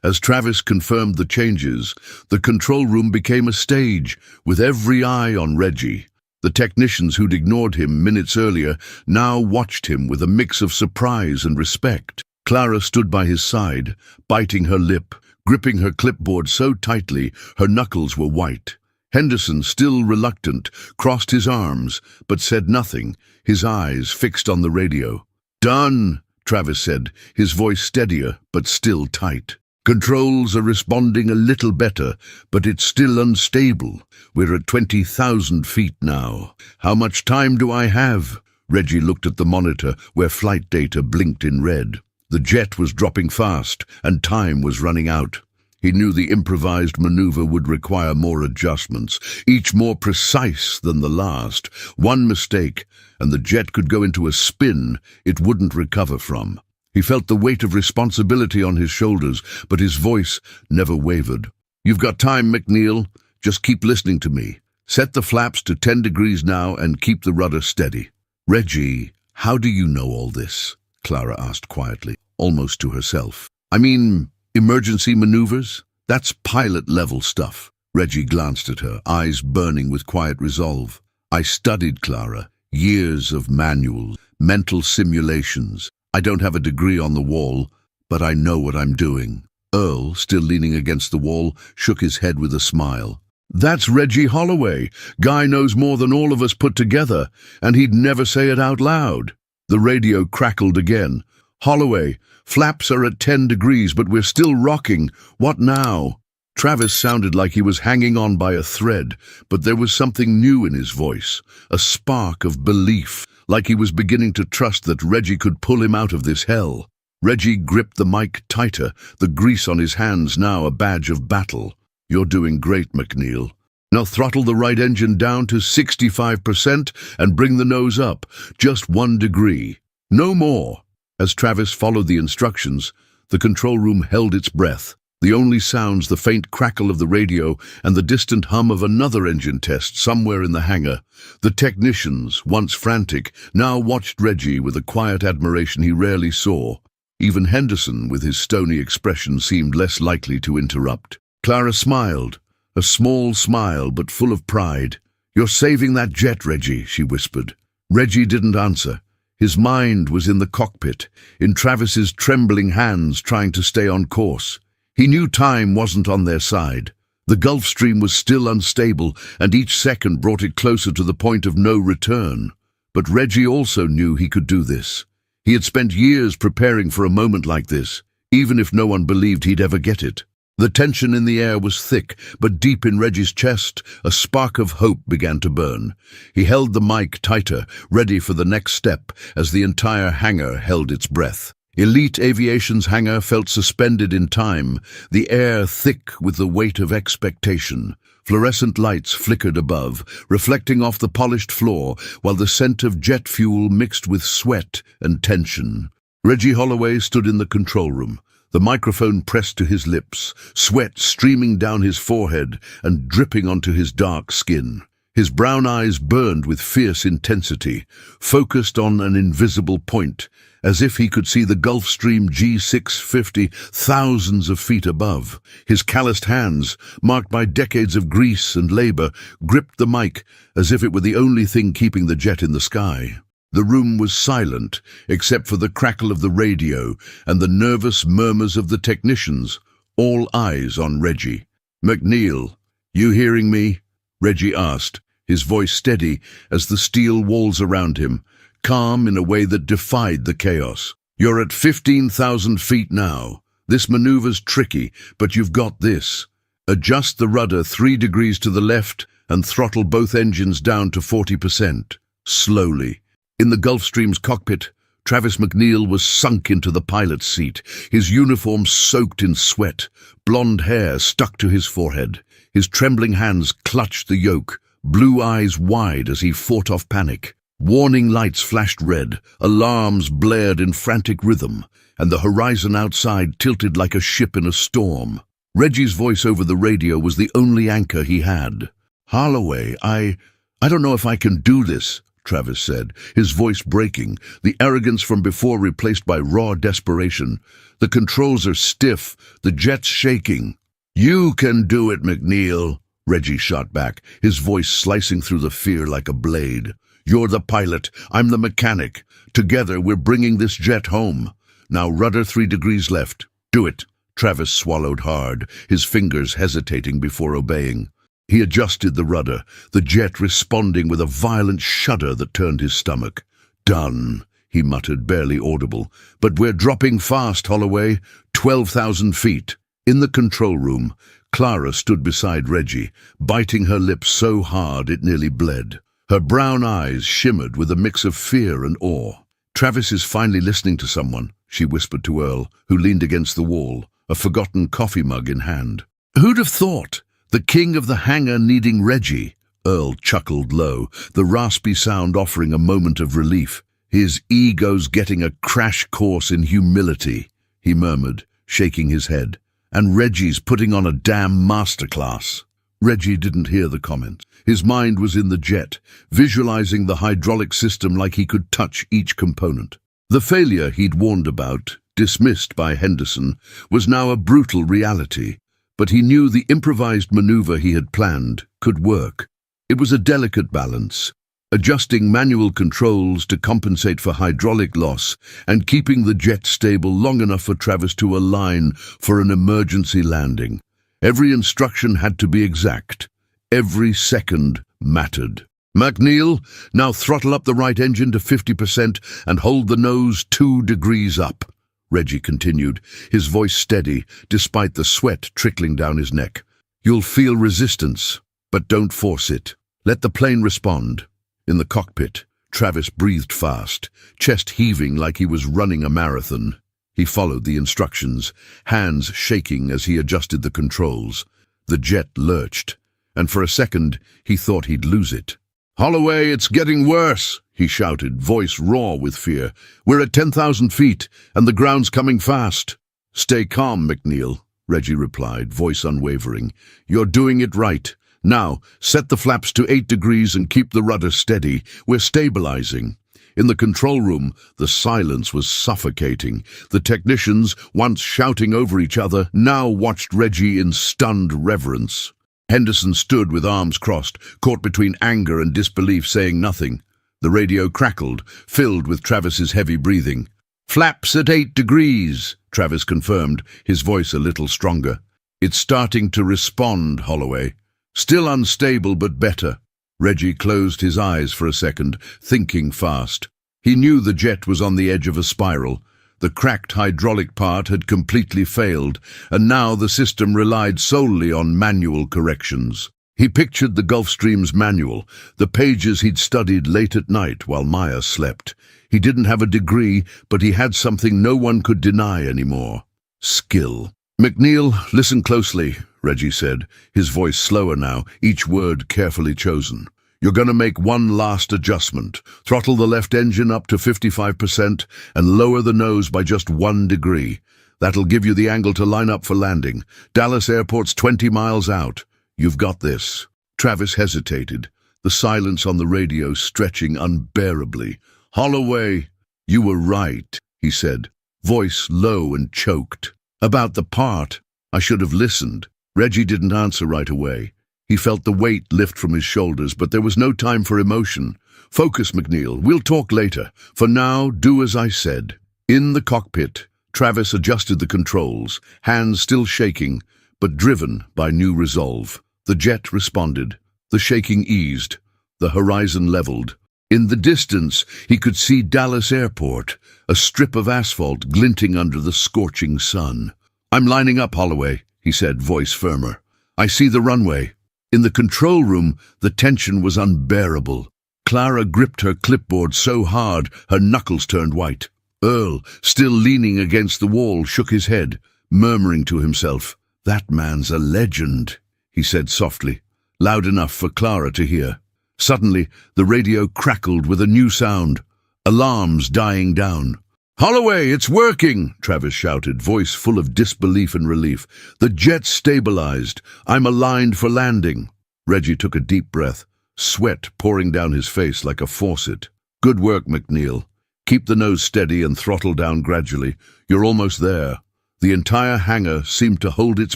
As Travis confirmed the changes, the control room became a stage, with every eye on Reggie. The technicians who'd ignored him minutes earlier now watched him with a mix of surprise and respect. Clara stood by his side, biting her lip, gripping her clipboard so tightly her knuckles were white. Henderson, still reluctant, crossed his arms, but said nothing, his eyes fixed on the radio. "Done," Travis said, his voice steadier but still tight. "Controls are responding a little better, but it's still unstable. We're at 20,000 feet now. How much time do I have?" Reggie looked at the monitor where flight data blinked in red. The jet was dropping fast, and time was running out. He knew the improvised maneuver would require more adjustments, each more precise than the last. One mistake, and the jet could go into a spin it wouldn't recover from. He felt the weight of responsibility on his shoulders, but his voice never wavered. "You've got time, McNeil. Just keep listening to me. Set the flaps to 10 degrees now and keep the rudder steady." "Reggie, how do you know all this?" Clara asked quietly, almost to herself. "I mean, emergency maneuvers? That's pilot-level stuff." Reggie glanced at her, eyes burning with quiet resolve. "I studied, Clara. Years of manuals, mental simulations. I don't have a degree on the wall, but I know what I'm doing." Earl, still leaning against the wall, shook his head with a smile. "That's Reggie Holloway. Guy knows more than all of us put together, and he'd never say it out loud." The radio crackled again. "Holloway, flaps are at 10 degrees, but we're still rocking. What now?" Travis sounded like he was hanging on by a thread, but there was something new in his voice, a spark of belief, like he was beginning to trust that Reggie could pull him out of this hell. Reggie gripped the mic tighter, the grease on his hands now a badge of battle. "You're doing great, McNeil. Now throttle the right engine down to 65% and bring the nose up, just 1 degree. No more." As Travis followed the instructions, the control room held its breath. The only sounds, the faint crackle of the radio and the distant hum of another engine test somewhere in the hangar. The technicians, once frantic, now watched Reggie with a quiet admiration he rarely saw. Even Henderson, with his stony expression, seemed less likely to interrupt. Clara smiled, a small smile but full of pride. "You're saving that jet, Reggie," she whispered. Reggie didn't answer. His mind was in the cockpit, in Travis's trembling hands trying to stay on course. He knew time wasn't on their side. The Gulf Stream was still unstable, and each second brought it closer to the point of no return. But Reggie also knew he could do this. He had spent years preparing for a moment like this, even if no one believed he'd ever get it. The tension in the air was thick, but deep in Reggie's chest, a spark of hope began to burn. He held the mic tighter, ready for the next step, as the entire hangar held its breath. Elite Aviation's hangar felt suspended in time, the air thick with the weight of expectation. Fluorescent lights flickered above, reflecting off the polished floor, while the scent of jet fuel mixed with sweat and tension. Reggie Holloway stood in the control room, the microphone pressed to his lips, sweat streaming down his forehead and dripping onto his dark skin. His brown eyes burned with fierce intensity, focused on an invisible point, as if he could see the Gulf Stream G650 thousands of feet above. His calloused hands, marked by decades of grease and labor, gripped the mic as if it were the only thing keeping the jet in the sky. The room was silent, except for the crackle of the radio and the nervous murmurs of the technicians, all eyes on Reggie. "McNeil, you hearing me?" Reggie asked, his voice steady as the steel walls around him, calm in a way that defied the chaos. "You're at 15,000 feet now. This maneuver's tricky, but you've got this. Adjust the rudder 3 degrees to the left and throttle both engines down to 40%. Slowly." In the Gulfstream's cockpit, Travis McNeil was sunk into the pilot's seat, his uniform soaked in sweat, blonde hair stuck to his forehead. His trembling hands clutched the yoke, blue eyes wide as he fought off panic. Warning lights flashed red, alarms blared in frantic rhythm, and the horizon outside tilted like a ship in a storm. Reggie's voice over the radio was the only anchor he had. "Holloway, I don't know if I can do this," Travis said, his voice breaking, the arrogance from before replaced by raw desperation. "The controls are stiff, the jet's shaking." "You can do it, McNeil," Reggie shot back, his voice slicing through the fear like a blade. "You're the pilot, I'm the mechanic. Together we're bringing this jet home. Now rudder 3 degrees left. Do it." Travis swallowed hard, his fingers hesitating before obeying. He adjusted the rudder, the jet responding with a violent shudder that turned his stomach. "Done," he muttered, barely audible. "But we're dropping fast, Holloway. 12,000 feet." In the control room, Clara stood beside Reggie, biting her lips so hard it nearly bled. Her brown eyes shimmered with a mix of fear and awe. "Travis is finally listening to someone," she whispered to Earl, who leaned against the wall, a forgotten coffee mug in hand. "Who'd have thought? The king of the hangar needing Reggie." Earl chuckled low, the raspy sound offering a moment of relief. "His ego's getting a crash course in humility," he murmured, shaking his head. "And Reggie's putting on a damn masterclass." Reggie didn't hear the comment. His mind was in the jet, visualizing the hydraulic system like he could touch each component. The failure he'd warned about, dismissed by Henderson, was now a brutal reality, but he knew the improvised maneuver he had planned could work. It was a delicate balance, adjusting manual controls to compensate for hydraulic loss and keeping the jet stable long enough for Travis to align for an emergency landing. Every instruction had to be exact. Every second mattered. "McNeil, now throttle up the right engine to 50% and hold the nose 2 degrees up," Reggie continued, his voice steady despite the sweat trickling down his neck. "You'll feel resistance, but don't force it. Let the plane respond." In the cockpit, Travis breathed fast, chest heaving like he was running a marathon. He followed the instructions, hands shaking as he adjusted the controls. The jet lurched, and for a second he thought he'd lose it. "Holloway, it's getting worse," he shouted, voice raw with fear. "We're at 10,000 feet, and the ground's coming fast." "Stay calm, McNeil," Reggie replied, voice unwavering. "You're doing it right. Now, set the flaps to 8 degrees and keep the rudder steady. We're stabilizing." In the control room, the silence was suffocating. The technicians, once shouting over each other, now watched Reggie in stunned reverence. Henderson stood with arms crossed, caught between anger and disbelief, saying nothing. The radio crackled, filled with Travis's heavy breathing. "Flaps at 8 degrees, Travis confirmed, his voice a little stronger. "It's starting to respond, Holloway. Still unstable, but better." Reggie closed his eyes for a second, thinking fast. He knew the jet was on the edge of a spiral. The cracked hydraulic part had completely failed, and now the system relied solely on manual corrections. He pictured the Gulfstream's manual, the pages he'd studied late at night while Maya slept. He didn't have a degree, but he had something no one could deny anymore. Skill. "McNeil, listen closely," Reggie said, his voice slower now, each word carefully chosen. "You're going to make one last adjustment. Throttle the left engine up to 55% and lower the nose by just 1 degree. That'll give you the angle to line up for landing. Dallas Airport's 20 miles out. You've got this." Travis hesitated, the silence on the radio stretching unbearably. "Holloway, you were right," he said, voice low and choked. "About the part. I should have listened." Reggie didn't answer right away. He felt the weight lift from his shoulders, but there was no time for emotion. "Focus, McNeil. We'll talk later. For now, do as I said." In the cockpit, Travis adjusted the controls, hands still shaking, but driven by new resolve. The jet responded. The shaking eased, the horizon leveled. In the distance, he could see Dallas Airport, a strip of asphalt glinting under the scorching sun. "I'm lining up, Holloway," he said, voice firmer. "I see the runway." In the control room, the tension was unbearable. Clara gripped her clipboard so hard her knuckles turned white. Earl, still leaning against the wall, shook his head, murmuring to himself. "That man's a legend," he said softly, loud enough for Clara to hear. Suddenly, the radio crackled with a new sound, alarms dying down. "Holloway, it's working!" Travis shouted, voice full of disbelief and relief. "The jet's stabilized. I'm aligned for landing." Reggie took a deep breath, sweat pouring down his face like a faucet. "Good work, McNeil. Keep the nose steady and throttle down gradually. You're almost there." The entire hangar seemed to hold its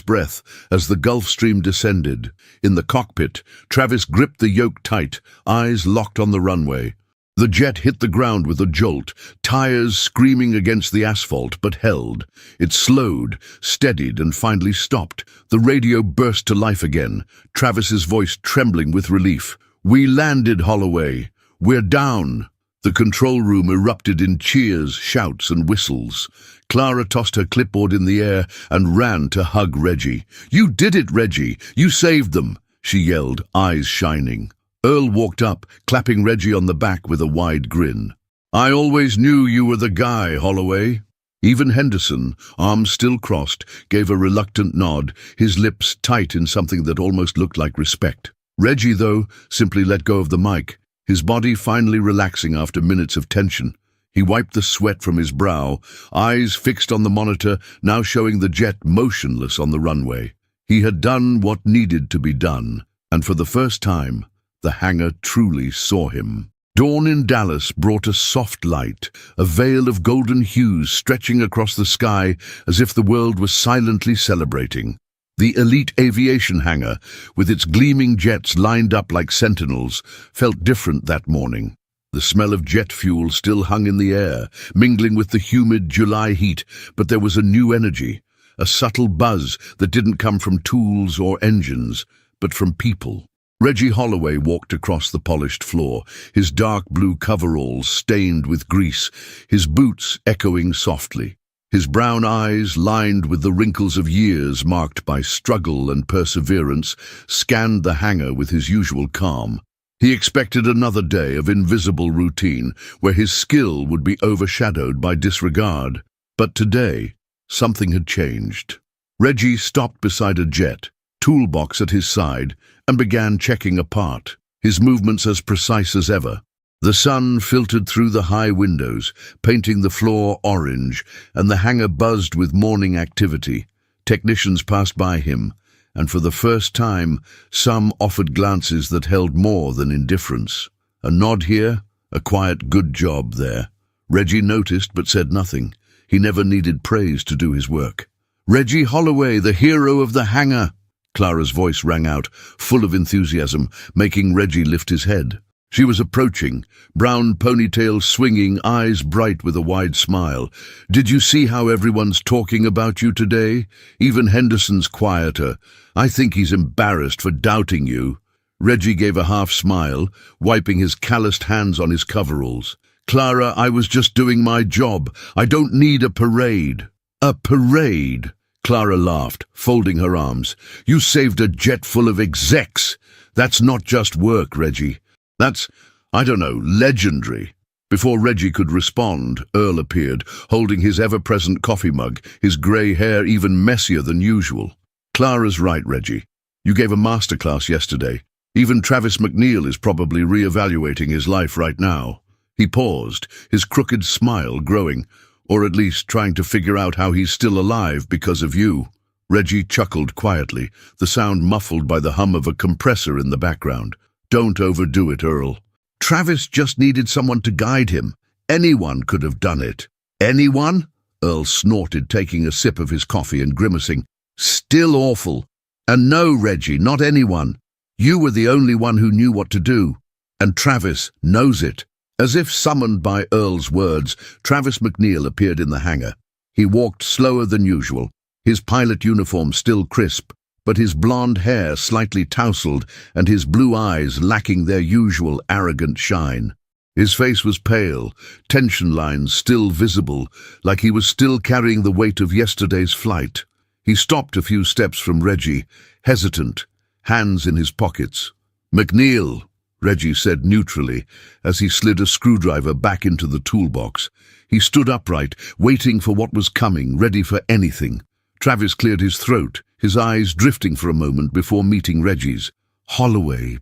breath as the Gulf Stream descended. In the cockpit, Travis gripped the yoke tight, eyes locked on the runway. The jet hit the ground with a jolt, tires screaming against the asphalt, but held. It slowed, steadied, and finally stopped. The radio burst to life again, Travis's voice trembling with relief. "We landed, Holloway. We're down." The control room erupted in cheers, shouts, and whistles. Clara tossed her clipboard in the air and ran to hug Reggie. "You did it, Reggie! You saved them!" she yelled, eyes shining. Earl walked up, clapping Reggie on the back with a wide grin. "I always knew you were the guy, Holloway." Even Henderson, arms still crossed, gave a reluctant nod, his lips tight in something that almost looked like respect. Reggie, though, simply let go of the mic, his body finally relaxing after minutes of tension. He wiped the sweat from his brow, eyes fixed on the monitor, now showing the jet motionless on the runway. He had done what needed to be done, and for the first time, the hangar truly saw him. Dawn in Dallas brought a soft light, a veil of golden hues stretching across the sky as if the world was silently celebrating. The elite aviation hangar, with its gleaming jets lined up like sentinels, felt different that morning. The smell of jet fuel still hung in the air, mingling with the humid July heat, but there was a new energy, a subtle buzz that didn't come from tools or engines, but from people. Reggie Holloway walked across the polished floor, his dark blue coveralls stained with grease, his boots echoing softly. His brown eyes, lined with the wrinkles of years marked by struggle and perseverance, scanned the hangar with his usual calm. He expected another day of invisible routine, where his skill would be overshadowed by disregard. But today, something had changed. Reggie stopped beside a jet, toolbox at his side, and began checking a part, his movements as precise as ever. The sun filtered through the high windows, painting the floor orange, and the hangar buzzed with morning activity. Technicians passed by him, and for the first time, some offered glances that held more than indifference. A nod here, a quiet good job there. Reggie noticed but said nothing. He never needed praise to do his work. "Reggie Holloway, the hero of the hangar!" Clara's voice rang out, full of enthusiasm, making Reggie lift his head. She was approaching, brown ponytail swinging, eyes bright with a wide smile. "Did you see how everyone's talking about you today? Even Henderson's quieter. I think he's embarrassed for doubting you." Reggie gave a half smile, wiping his calloused hands on his coveralls. "Clara, I was just doing my job. I don't need a parade." "A parade?" Clara laughed, folding her arms. "You saved a jet full of execs. That's not just work, Reggie. That's, I don't know, legendary." Before Reggie could respond, Earl appeared, holding his ever-present coffee mug, his grey hair even messier than usual. "Clara's right, Reggie. You gave a masterclass yesterday. Even Travis McNeil is probably re-evaluating his life right now." He paused, his crooked smile growing, or at least trying to figure out how he's still alive because of you. Reggie chuckled quietly, the sound muffled by the hum of a compressor in the background. "Don't overdo it, Earl. Travis just needed someone to guide him. Anyone could have done it." "Anyone?" Earl snorted, taking a sip of his coffee and grimacing. "Still awful. And no, Reggie, not anyone. You were the only one who knew what to do. And Travis knows it." As if summoned by Earl's words, Travis McNeil appeared in the hangar. He walked slower than usual, his pilot uniform still crisp, but his blonde hair slightly tousled and his blue eyes lacking their usual arrogant shine. His face was pale, tension lines still visible, like he was still carrying the weight of yesterday's flight. He stopped a few steps from Reggie, hesitant, hands in his pockets. "McNeil," Reggie said neutrally, as he slid a screwdriver back into the toolbox. He stood upright, waiting for what was coming, ready for anything. Travis cleared his throat, his eyes drifting for a moment before meeting Reggie's. "Holloway,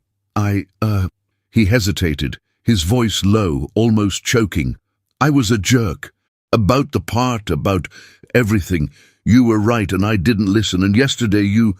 He hesitated, his voice low, almost choking. "I was a jerk. About the part, about everything. You were right and I didn't listen, and yesterday you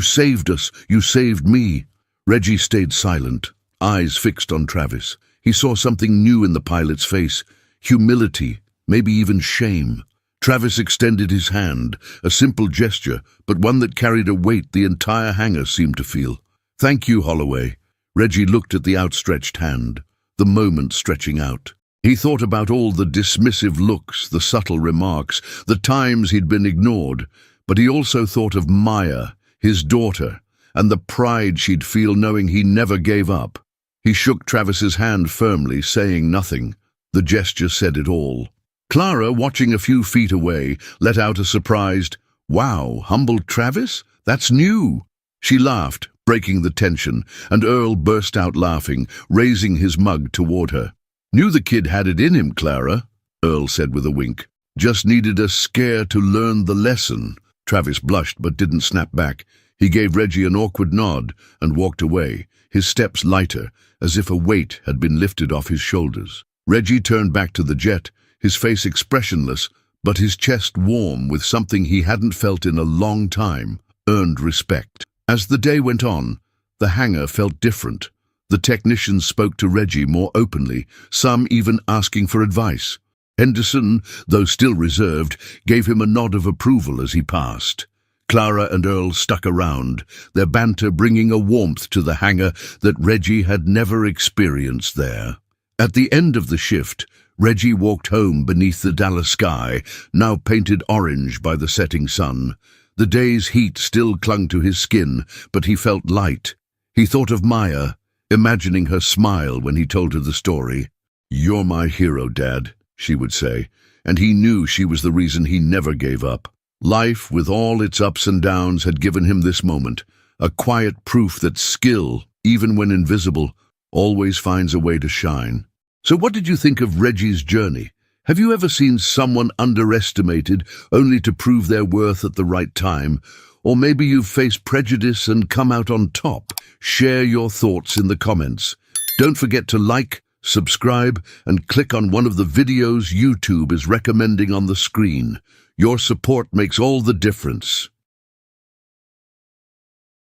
saved us, you saved me." Reggie stayed silent, eyes fixed on Travis. He saw something new in the pilot's face, humility, maybe even shame. Travis extended his hand, a simple gesture, but one that carried a weight the entire hangar seemed to feel. "Thank you, Holloway." Reggie looked at the outstretched hand, the moment stretching out. He thought about all the dismissive looks, the subtle remarks, the times he'd been ignored, but he also thought of Maya, his daughter, and the pride she'd feel knowing he never gave up. He shook Travis's hand firmly, saying nothing. The gesture said it all. Clara, watching a few feet away, let out a surprised, "Wow, humbled Travis? That's new." She laughed, breaking the tension, and Earl burst out laughing, raising his mug toward her. "Knew the kid had it in him, Clara," Earl said with a wink. "Just needed a scare to learn the lesson." Travis blushed but didn't snap back. He gave Reggie an awkward nod and walked away, his steps lighter, as if a weight had been lifted off his shoulders. Reggie turned back to the jet, his face expressionless, but his chest warm with something he hadn't felt in a long time, earned respect. As the day went on, the hangar felt different. The technicians spoke to Reggie more openly, some even asking for advice. Henderson, though still reserved, gave him a nod of approval as he passed. Clara and Earl stuck around, their banter bringing a warmth to the hangar that Reggie had never experienced there. At the end of the shift, Reggie walked home beneath the Dallas sky, now painted orange by the setting sun. The day's heat still clung to his skin, but he felt light. He thought of Maya, imagining her smile when he told her the story. "You're my hero, Dad," she would say, and he knew she was the reason he never gave up. Life, with all its ups and downs, had given him this moment, a quiet proof that skill, even when invisible, always finds a way to shine. So what did you think of Reggie's journey? Have you ever seen someone underestimated only to prove their worth at the right time? Or maybe you've faced prejudice and come out on top? Share your thoughts in the comments. Don't forget to like, subscribe, and click on one of the videos YouTube is recommending on the screen. Your support makes all the difference.